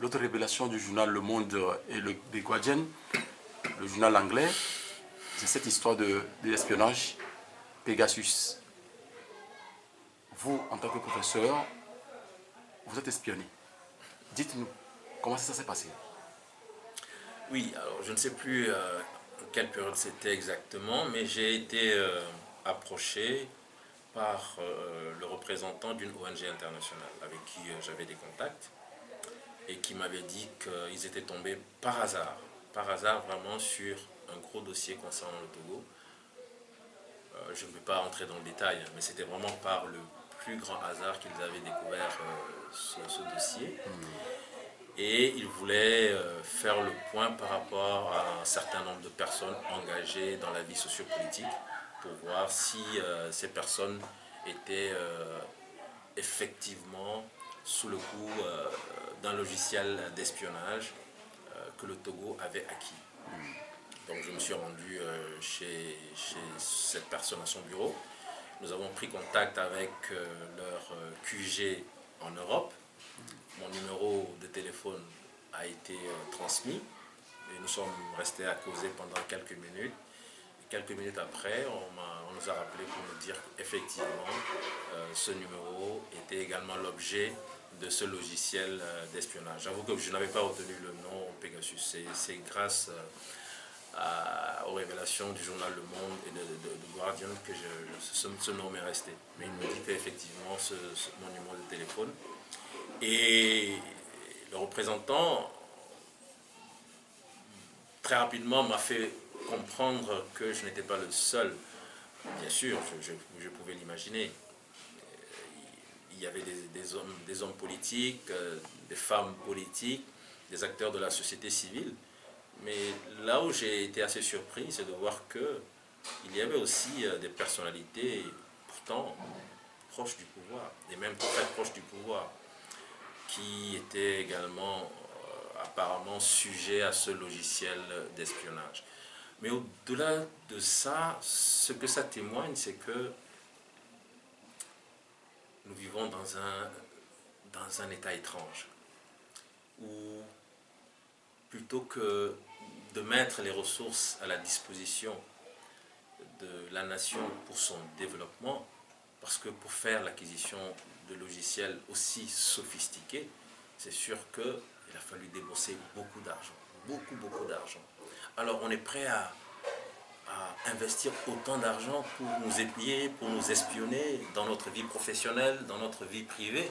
l'autre révélation du journal Le Monde et le The Guardian, le journal anglais, c'est cette histoire de l'espionnage Pegasus. Vous, en tant que professeur, vous êtes espionné. Dites-nous, comment ça s'est passé? Oui, alors je ne sais plus quelle période c'était exactement, mais j'ai été approché par le représentant d'une ONG internationale avec qui j'avais des contacts et qui m'avait dit qu'ils étaient tombés par hasard vraiment sur un gros dossier concernant le Togo. Je ne vais pas entrer dans le détail, mais c'était vraiment par le plus grand hasard qu'ils avaient découvert ce dossier. Et ils voulaient faire le point par rapport à un certain nombre de personnes engagées dans la vie sociopolitique pour voir si ces personnes étaient effectivement sous le coup d'un logiciel d'espionnage que le Togo avait acquis. Donc je me suis rendu chez cette personne à son bureau. Nous avons pris contact avec leur QG en Europe. Mon numéro de téléphone a été transmis et nous sommes restés à causer pendant quelques minutes. Et quelques minutes après, on nous a rappelé pour nous dire qu'effectivement, ce numéro était également l'objet de ce logiciel d'espionnage. J'avoue que je n'avais pas retenu le nom Pegasus. C'est grâce aux révélations du journal Le Monde et de Guardian que ce nom m'est resté. Mais il me dit qu'effectivement, mon numéro de téléphone. Et le représentant, très rapidement, m'a fait comprendre que je n'étais pas le seul. Bien sûr, je pouvais l'imaginer. Il y avait des hommes politiques, des femmes politiques, des acteurs de la société civile. Mais là où j'ai été assez surpris, c'est de voir qu'il y avait aussi des personnalités pourtant proches du pouvoir, et même très proches du pouvoir, qui étaient également apparemment sujets à ce logiciel d'espionnage. Mais au-delà de ça, ce que ça témoigne, c'est que nous vivons dans un état étrange, où plutôt que de mettre les ressources à la disposition de la nation pour son développement, parce que pour faire l'acquisition de logiciels aussi sophistiqués, c'est sûr qu'il a fallu débourser beaucoup d'argent, beaucoup d'argent. Alors on est prêt à investir autant d'argent pour nous épier, pour nous espionner dans notre vie professionnelle, dans notre vie privée,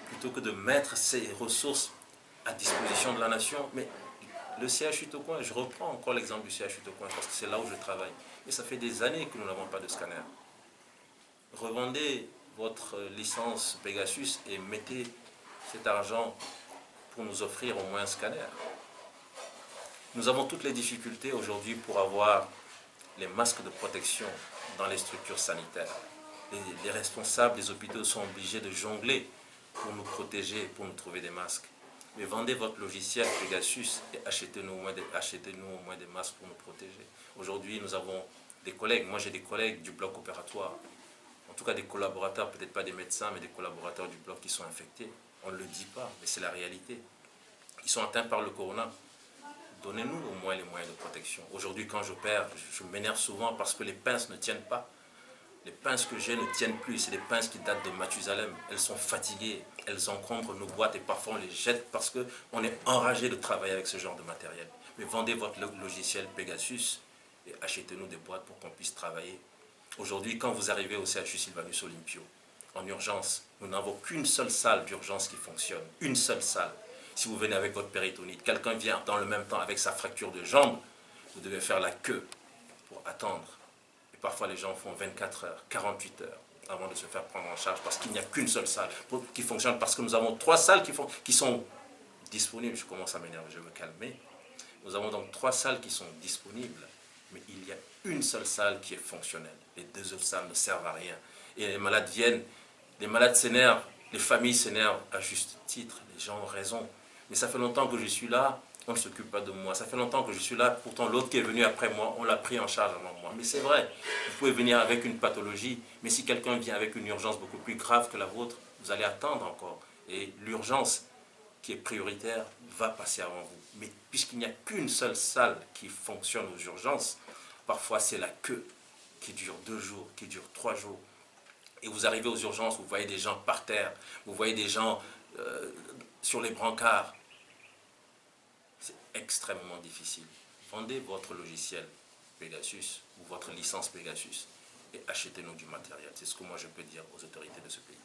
plutôt que de mettre ces ressources à disposition de la nation. Mais le CHU Tocoin, je reprends encore l'exemple du CHU Tocoin parce que c'est là où je travaille. Mais ça fait des années que nous n'avons pas de scanner. Revendez votre licence Pegasus et mettez cet argent pour nous offrir au moins un scanner. Nous avons toutes les difficultés aujourd'hui pour avoir les masques de protection dans les structures sanitaires. Les responsables des hôpitaux sont obligés de jongler pour nous protéger, pour nous trouver des masques. Mais vendez votre logiciel Pegasus et achetez-nous au moins des masques pour nous protéger. Aujourd'hui, nous avons des collègues, moi j'ai des collègues du bloc opératoire, en tout cas des collaborateurs, peut-être pas des médecins, mais des collaborateurs du bloc qui sont infectés. On ne le dit pas, mais c'est la réalité. Ils sont atteints par le corona. Donnez-nous au moins les moyens de protection. Aujourd'hui, quand j'opère, je m'énerve souvent parce que les pinces ne tiennent pas. Les pinces que j'ai ne tiennent plus. C'est des pinces qui datent de Mathusalem. Elles sont fatiguées. Elles encombrent nos boîtes et parfois on les jette parce qu'on est enragé de travailler avec ce genre de matériel. Mais vendez votre logiciel Pegasus et achetez-nous des boîtes pour qu'on puisse travailler. Aujourd'hui, quand vous arrivez au CHU Sylvanus Olympio, en urgence, nous n'avons qu'une seule salle d'urgence qui fonctionne. Une seule salle. Si vous venez avec votre péritonite, quelqu'un vient dans le même temps avec sa fracture de jambe, vous devez faire la queue pour attendre. Et parfois les gens font 24 heures, 48 heures avant de se faire prendre en charge parce qu'il n'y a qu'une seule salle qui fonctionne, parce que nous avons 3 salles qui sont disponibles. Je commence à m'énerver, je vais me calmer. Nous avons donc 3 salles qui sont disponibles, mais il y a une seule salle qui est fonctionnelle. Les 2 autres salles ne servent à rien. Et les malades viennent, les malades s'énervent, les familles s'énervent à juste titre, les gens ont raison. Mais ça fait longtemps que je suis là, on ne s'occupe pas de moi. Ça fait longtemps que je suis là, pourtant l'autre qui est venu après moi, on l'a pris en charge avant moi. Mais c'est vrai, vous pouvez venir avec une pathologie, mais si quelqu'un vient avec une urgence beaucoup plus grave que la vôtre, vous allez attendre encore. Et l'urgence qui est prioritaire va passer avant vous. Mais puisqu'il n'y a qu'une seule salle qui fonctionne aux urgences, parfois c'est la queue qui dure 2 jours, qui dure 3 jours. Et vous arrivez aux urgences, vous voyez des gens par terre, vous voyez des gens sur les brancards. C'est extrêmement difficile. Vendez votre logiciel Pegasus ou votre licence Pegasus et achetez-nous du matériel. C'est ce que moi je peux dire aux autorités de ce pays.